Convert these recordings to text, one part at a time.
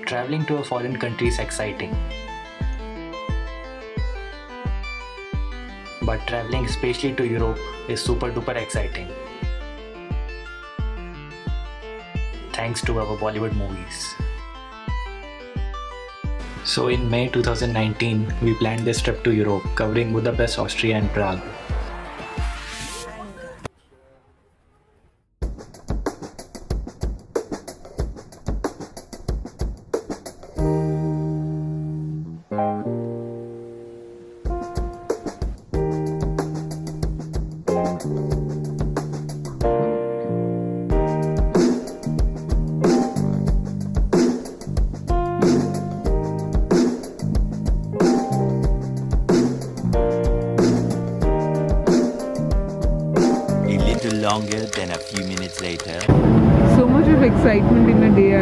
Traveling to a foreign country is exciting. But traveling especially to Europe is super duper exciting. Thanks to our Bollywood movies. So in May 2019, we planned this trip to Europe, covering Budapest, Austria and Prague. Longer than a few minutes later. So much of excitement in a day.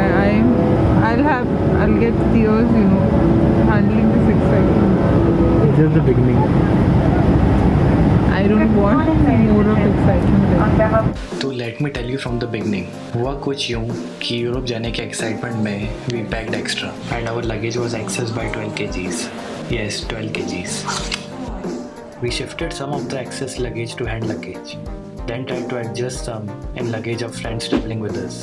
I'll get tears, handling this excitement. This is the beginning. I don't want more of excitement. तो let me tell you from the beginning. हुआ कुछ यूँ कि Europe जाने के excitement में we packed extra and our luggage was excess by 12 kgs. Yes, 12 kgs. We shifted some of the excess luggage to hand luggage. Then tried to adjust some in luggage of friends traveling with us.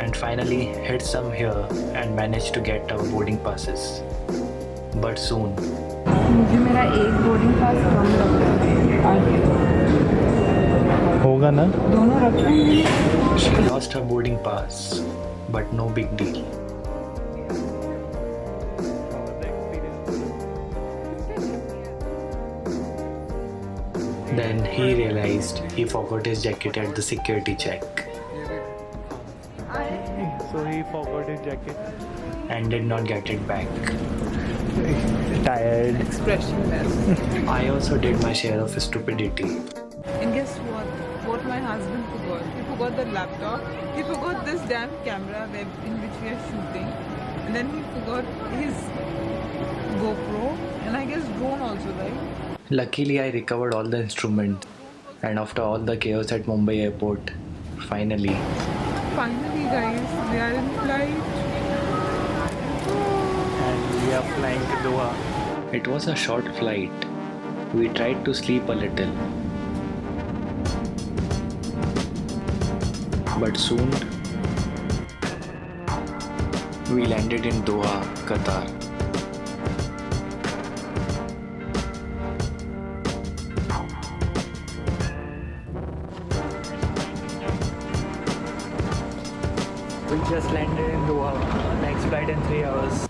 And finally hid some here and managed to get our boarding passes. But soon. मुझे मेरा एक boarding pass कम लग रहा है। होगा ना? दोनों रखे हैं। She lost her boarding pass, but no big deal. Then he realized he forgot his jacket at the security check. So he forgot his jacket. And did not get it back. Tired. Expressionless. I also did my share of stupidity. And guess what? What my husband forgot? He forgot the laptop. He forgot this damn camera in which we are shooting. And then he forgot his GoPro. And I guess drone also, right? Luckily, I recovered all the instruments, and after all the chaos at Mumbai airport, finally, guys, we are in flight. And we are flying to Doha. it was a short flight. We tried to sleep a little, but soon we landed in Doha, Qatar. We just landed in Doha. Next flight in 3 hours.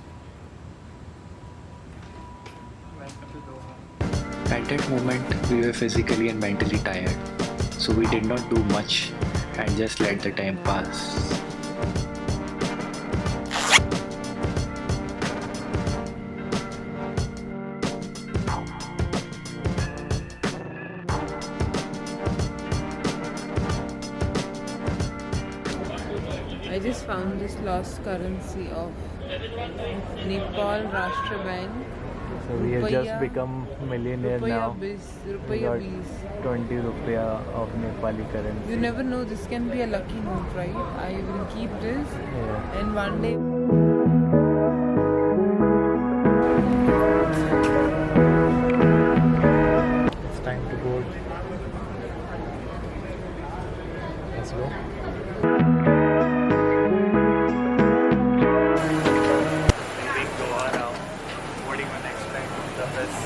At that moment, we were physically and mentally tired, so we did not do much and just let the time pass. I just found this lost currency of Nepal Rashtra Bank. So we have just become millionaire now. We got Rupees. 20 rupiah of Nepali currency. You never know, this can be a lucky note, right? I will keep this Yeah. and one day. It's time to board. Let's go. Leaving Doha now. Boarding my next flight to Budapest.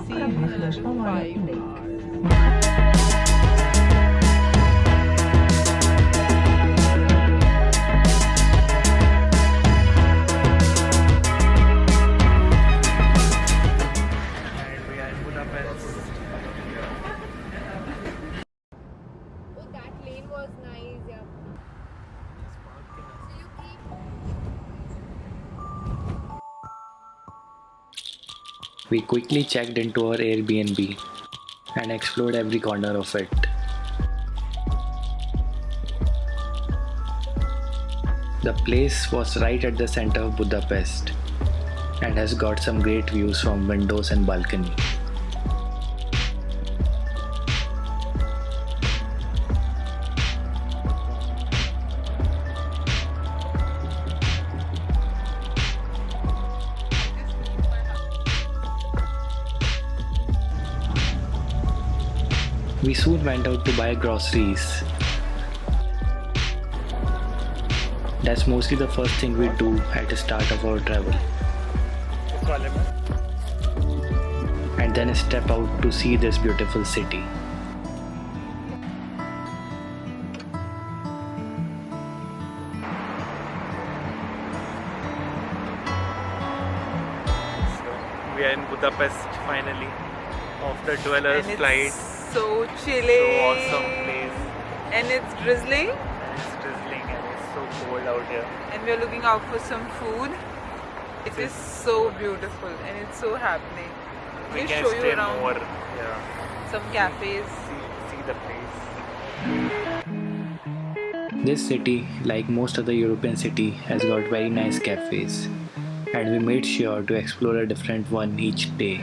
See you in another 5 days. And we are in Budapest. Oh, that lane was nice, yeah. So you keep We quickly checked into our Airbnb and explored every corner of it. The place was right at the center of Budapest, and and has got some great views from windows and balcony. We soon went out to buy groceries. That's mostly the first thing we do at the start of our travel. And then step out to see this beautiful city. We are in Budapest finally, after 12 hours flight. So chilly. So awesome place. And it's drizzling. It's drizzling and it's so cold out here. And we're looking out for some food. It is so beautiful and it's so happening. We We'll can show stay you around more. Yeah. some cafes. See the place. This city, like most other European city, has got very nice cafes, and we made sure to explore a different one each day.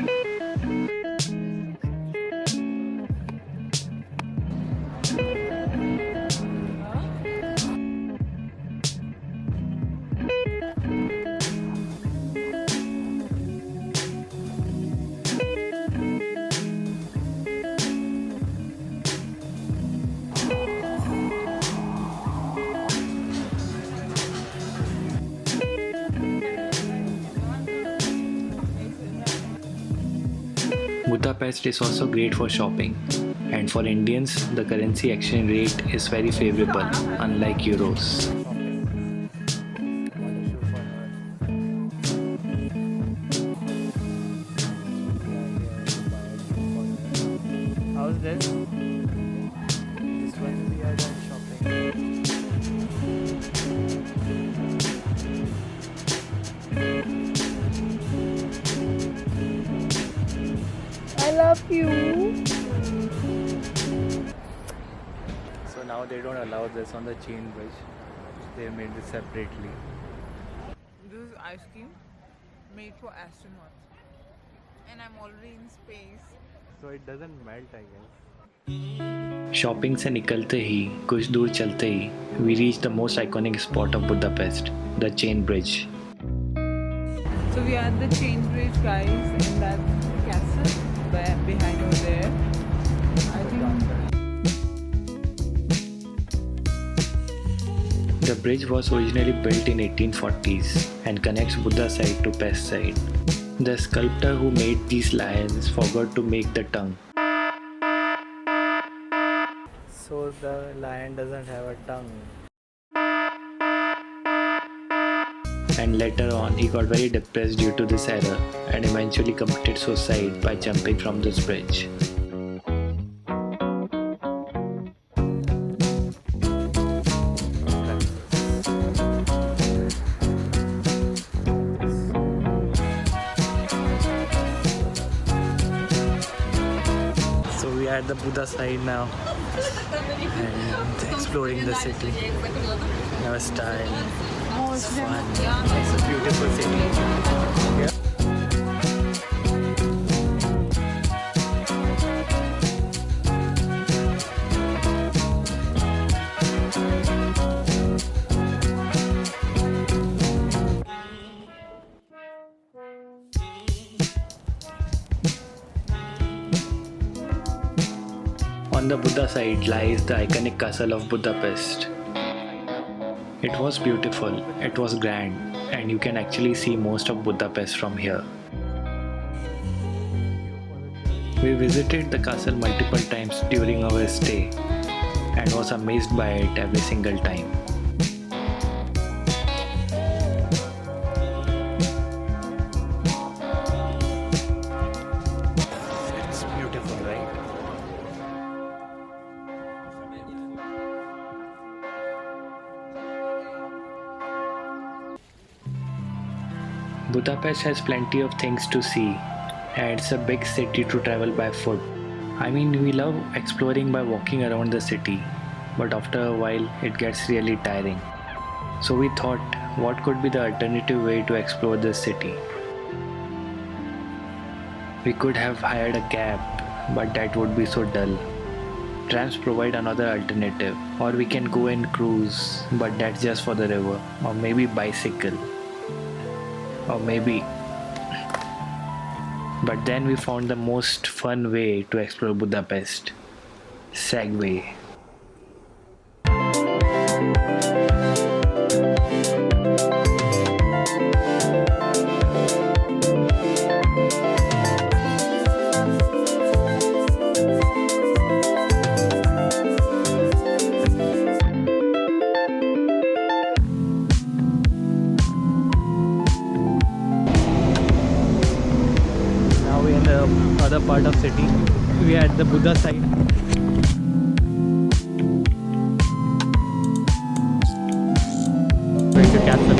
Budapest is also great for shopping, and for Indians, the currency exchange rate is very favorable, unlike euros. How's this? This one we are done shopping. I love you. So now they don't allow this on the chain bridge. They made this separately. This is ice cream made for astronauts. And I'm already in space. So it doesn't melt, I guess. Shopping से निकलते ही कुछ दूर चलते ही we reached the most iconic spot of Budapest, the chain bridge. So we are at the chain bridge, guys, and that's the castle behind over there. I think The bridge was originally built in 1840s and connects Buddha side to Pest side. The sculptor who made these lions forgot to make the tongue. So the lion doesn't have a tongue. And later on he got very depressed due to this error and eventually committed suicide by jumping from this bridge. So we are at the Buddha side now and exploring the city in our style. It's fun. It's a beautiful city. Yeah. On the Buddha side lies the iconic castle of Budapest. It was beautiful, it was grand, and you can actually see most of Budapest from here. We visited the castle multiple times during our stay and was amazed by it every single time. It's beautiful, right? Budapest has plenty of things to see, and it's a big city to travel by foot. I mean, we love exploring by walking around the city, but after a while it gets really tiring. So we thought, what could be the alternative way to explore this city? We could have hired a cab, but that would be so dull. Trams provide another alternative, or we can go and cruise, but that's just for the river, or maybe bicycle, or maybe. But then we found the most fun way to explore Budapest: Segway. Other part of city. We are at the Buddha side. Going to Castle.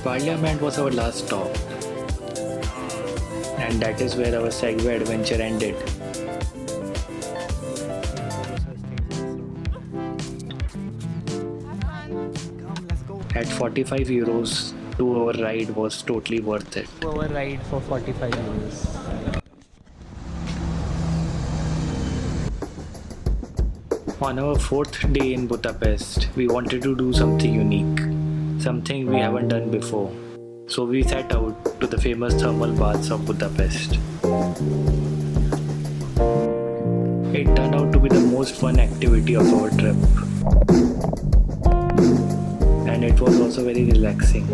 Parliament was our last stop, and that is where our Segway adventure ended. At 45 euros, 2-hour ride was totally worth it. 2-hour ride for 45 euros. On our 4th day in Budapest, we wanted to do something unique, something we haven't done before. So we set out to the famous thermal baths of Budapest. It turned out to be the most fun activity of our trip. And it was also very relaxing.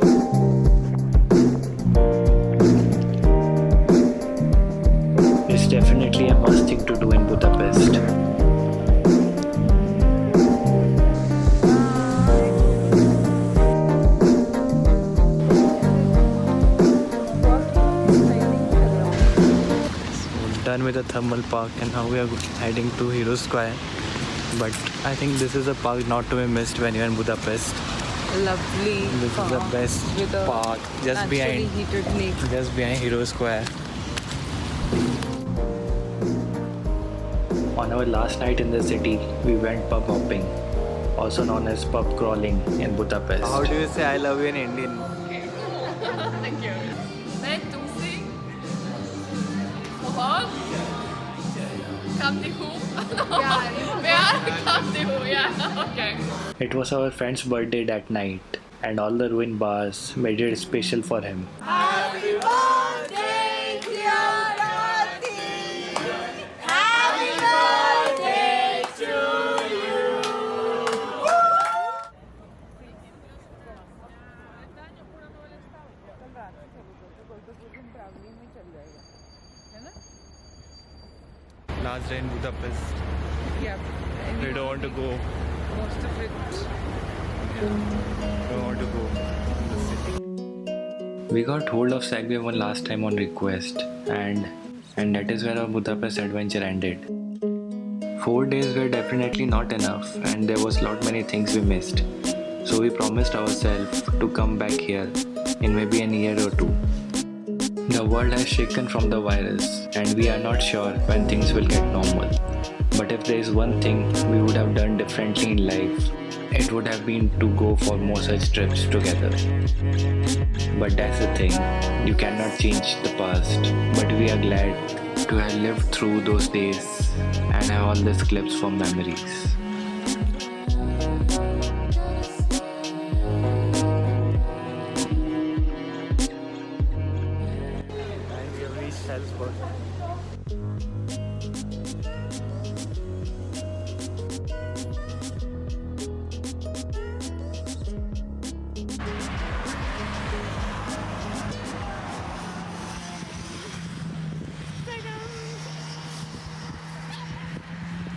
It's definitely a must thing to do in Budapest. Done with the thermal park, and now we are heading to Hero Square. But I think this is a park not to be missed when you're in Budapest. Lovely. This is the best with a park just behind heated lake. just behind Hero Square. On our last night in the city, we went pub hopping, also known as pub crawling in Budapest. How do you say I love you in Indian? Thank you. One, two, three. What? Come to who? Where? Come to who? Yeah. Okay. It was our friend's birthday that night, and all the ruined bars made it special for him. Happy birthday, dear Rati. Happy birthday to you. Last day in Budapest. Yeah. We don't want to go. Most of it. Don't want to go in the city. We got hold of Segway one last time on request, and that is where our Budapest adventure ended. 4 days were definitely not enough, and there was lot many things we missed. So we promised ourselves to come back here in maybe a year or two. The world has shaken from the virus, and we are not sure when things will get normal. But if there is one thing we would have done differently in life, it would have been to go for more such trips together. But that's the thing, you cannot change the past. But we are glad to have lived through those days and have all these clips for memories.